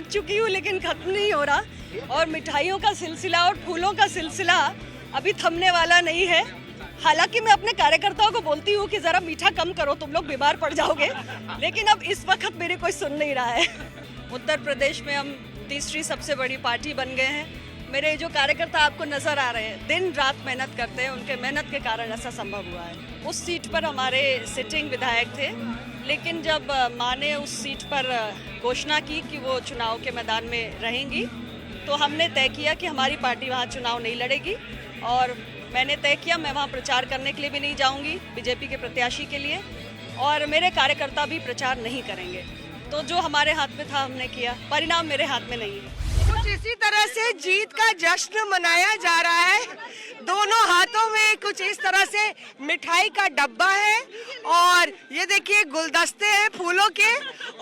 थक चुकी हूँ लेकिन खत्म नहीं हो रहा, और मिठाइयों का सिलसिला और फूलों का सिलसिला अभी थमने वाला नहीं है। हालांकि मैं अपने कार्यकर्ताओं को बोलती हूँ कि जरा मीठा कम करो, तुम लोग बीमार पड़ जाओगे, लेकिन अब इस वक्त मेरी कोई सुन नहीं रहा है। उत्तर प्रदेश में हम तीसरी सबसे बड़ी पार्टी बन गए हैं। मेरे जो कार्यकर्ता आपको नजर आ रहे हैं, दिन रात मेहनत करते हैं, उनके मेहनत के कारण ऐसा संभव हुआ है। उस सीट पर हमारे सिटिंग विधायक थे, लेकिन जब मां ने उस सीट पर घोषणा की कि वो चुनाव के मैदान में रहेंगी, तो हमने तय किया कि हमारी पार्टी वहाँ चुनाव नहीं लड़ेगी, और मैंने तय किया मैं वहाँ प्रचार करने के लिए भी नहीं जाऊँगी बीजेपी के प्रत्याशी के लिए, और मेरे कार्यकर्ता भी प्रचार नहीं करेंगे। तो जो हमारे हाथ में था हमने किया, परिणाम मेरे हाथ में नहीं है। कुछ इसी तरह से जीत का जश्न मनाया जा रहा है। दोनों हाथों में कुछ इस तरह से मिठाई का डब्बा है, और ये देखिए गुलदस्ते हैं फूलों के,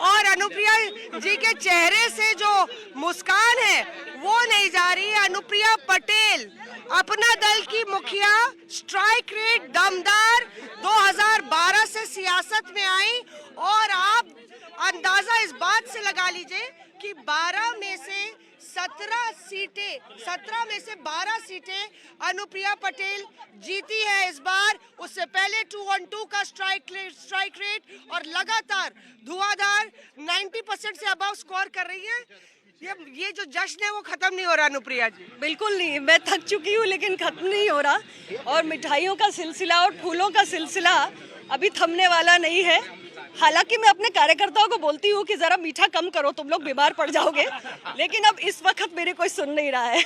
और अनुप्रिया जी के चेहरे से जो मुस्कान है वो नहीं जा रही है। अनुप्रिया पटेल अपना दल की मुखिया, स्ट्राइक रेट दमदार, 2012 से सियासत में आई, और आप अंदाजा इस बात से लगा लीजिए कि 12 में से 17 में से 12 सीटें अनुप्रिया पटेल जीती है इस बार। उससे पहले 2-on-2 का स्ट्राइक रेट, और लगातार धुआंधार 90% से अबव स्कोर कर रही है। ये जो जश्न है वो खत्म नहीं हो रहा अनुप्रिया जी। बिल्कुल नहीं, मैं थक चुकी हूँ लेकिन खत्म नहीं हो रहा, और मिठाइयों का सिलसिला और फूलों का सिलसिला अभी थमने वाला नहीं है। हालांकि मैं अपने कार्यकर्ताओं को बोलती हूँ कि जरा मीठा कम करो, तुम लोग बीमार पड़ जाओगे, लेकिन अब इस वक्त मेरी कोई सुन नहीं रहा है।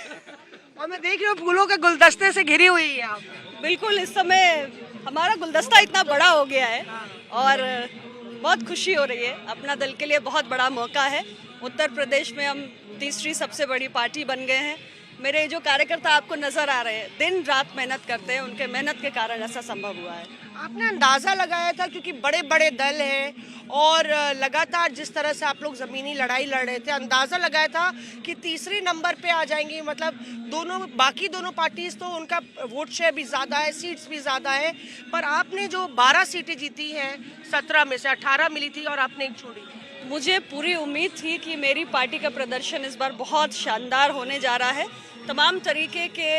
और मैं देख रही हूँ फूलों के गुलदस्ते से घिरी हुई है आप। बिल्कुल, इस समय हमारा गुलदस्ता इतना बड़ा हो गया है, और बहुत खुशी हो रही है। अपना दल के लिए बहुत बड़ा मौका है। उत्तर प्रदेश में हम तीसरी सबसे बड़ी पार्टी बन गए हैं। मेरे जो कार्यकर्ता आपको नजर आ रहे हैं, दिन रात मेहनत करते हैं, उनके मेहनत के कारण ऐसा संभव हुआ है। आपने अंदाजा लगाया था, क्योंकि बड़े बड़े दल हैं और लगातार जिस तरह से आप लोग जमीनी लड़ाई लड़ रहे थे, अंदाजा लगाया था कि तीसरे नंबर पे आ जाएंगी। मतलब बाकी दोनों पार्टीज तो उनका वोट शेयर भी ज़्यादा है, सीट्स भी ज़्यादा है, पर आपने जो 12 सीटें जीती हैं, 17 में से 18 मिली थी और आपने एक छोड़ी। मुझे पूरी उम्मीद थी कि मेरी पार्टी का प्रदर्शन इस बार बहुत शानदार होने जा रहा है। तमाम तरीके के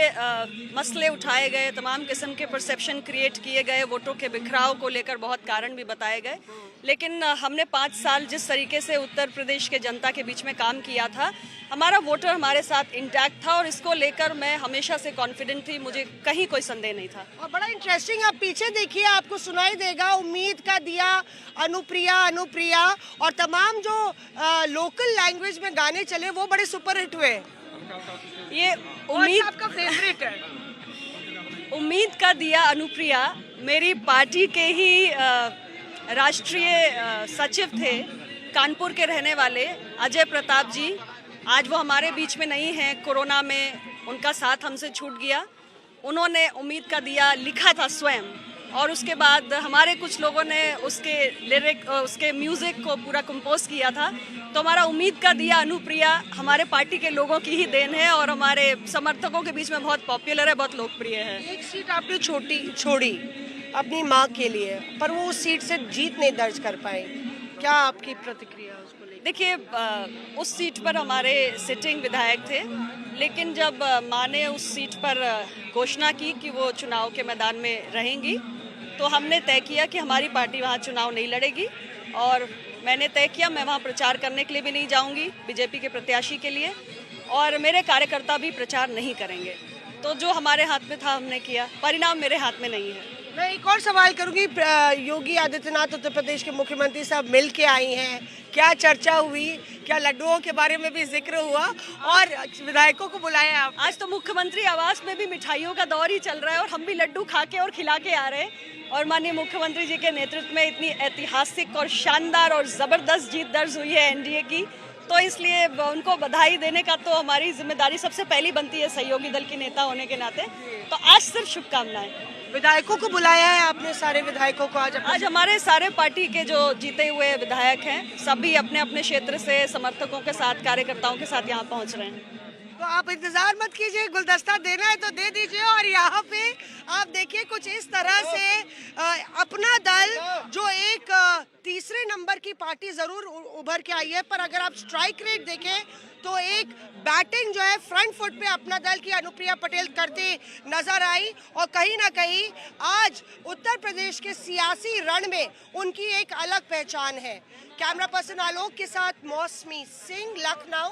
मसले उठाए गए, तमाम किस्म के परसेप्शन क्रिएट किए गए, वोटों के बिखराव को लेकर बहुत कारण भी बताए गए, लेकिन हमने 5 साल जिस तरीके से उत्तर प्रदेश के जनता के बीच में काम किया था, हमारा वोटर हमारे साथ इंटैक्ट था, और इसको लेकर मैं हमेशा से कॉन्फिडेंट थी, मुझे कहीं कोई संदेह नहीं था। और बड़ा इंटरेस्टिंग, आप पीछे देखिए आपको सुनाई देगा उम्मीद का दिया, अनुप्रिया, और तमाम जो लोकल लैंग्वेज में गाने चले वो बड़े सुपर हिट हुए। ये उम्मीद आपका फेवरेट है? उम्मीद का दिया अनुप्रिया मेरी पार्टी के ही राष्ट्रीय सचिव थे, कानपुर के रहने वाले अजय प्रताप जी। आज वो हमारे बीच में नहीं हैं, कोरोना में उनका साथ हमसे छूट गया। उन्होंने उम्मीद का दिया लिखा था स्वयं, और उसके बाद हमारे कुछ लोगों ने उसके म्यूज़िक को पूरा कंपोज किया था। तो हमारा उम्मीद का दिया अनुप्रिया हमारे पार्टी के लोगों की ही देन है, और हमारे समर्थकों के बीच में बहुत पॉपुलर है, बहुत लोकप्रिय है। एक सीट आपने छोड़ी अपनी माँ के लिए, पर वो उस सीट से जीत नहीं दर्ज कर पाए, क्या आपकी प्रतिक्रिया है उसको लेकर? देखिए, उस सीट पर हमारे सिटिंग विधायक थे, लेकिन जब मां ने उस सीट पर घोषणा की कि वो चुनाव के मैदान में रहेंगी, तो हमने तय किया कि हमारी पार्टी वहाँ चुनाव नहीं लड़ेगी, और मैंने तय किया मैं वहाँ प्रचार करने के लिए भी नहीं जाऊँगी बीजेपी के प्रत्याशी के लिए, और मेरे कार्यकर्ता भी प्रचार नहीं करेंगे। तो जो हमारे हाथ में था हमने किया, परिणाम मेरे हाथ में नहीं है। मैं एक और सवाल करूंगी, योगी आदित्यनाथ उत्तर प्रदेश के मुख्यमंत्री साहब मिल के आई हैं, क्या चर्चा हुई, क्या लड्डुओं के बारे में भी जिक्र हुआ, और विधायकों को बुलाया आप? आज तो मुख्यमंत्री आवास में भी मिठाइयों का दौर ही चल रहा है, और हम भी लड्डू खा के और खिला के आ रहे हैं, और माननीय मुख्यमंत्री जी के नेतृत्व में इतनी ऐतिहासिक और शानदार और ज़बरदस्त जीत दर्ज हुई है एनडीए की, तो इसलिए उनको बधाई देने का तो हमारी जिम्मेदारी सबसे पहली बनती है सहयोगी दल के नेता होने के नाते। तो आज सिर्फ शुभकामनाएं। विधायकों को बुलाया है आपने, सारे विधायकों को? आज हमारे सारे पार्टी के जो जीते हुए विधायक हैं, सभी अपने अपने क्षेत्र से समर्थकों के साथ, कार्यकर्ताओं के साथ यहाँ पहुँच रहे हैं। तो आप इंतजार मत कीजिए, गुलदस्ता देना है तो दे दीजिए। और यहाँ पे आप देखिए कुछ इस तरह से अपना दल जो एक तीसरे नंबर की पार्टी जरूर उभर के आई है, पर अगर आप स्ट्राइक रेट देखें तो एक बैटिंग जो है फ्रंट फुट पे अपना दल की अनुप्रिया पटेल करते नजर आई, और कहीं ना कहीं आज उत्तर प्रदेश के सियासी रण में उनकी एक अलग पहचान है। कैमरा पर्सन आलोक के साथ मौसमी सिंह, लखनऊ।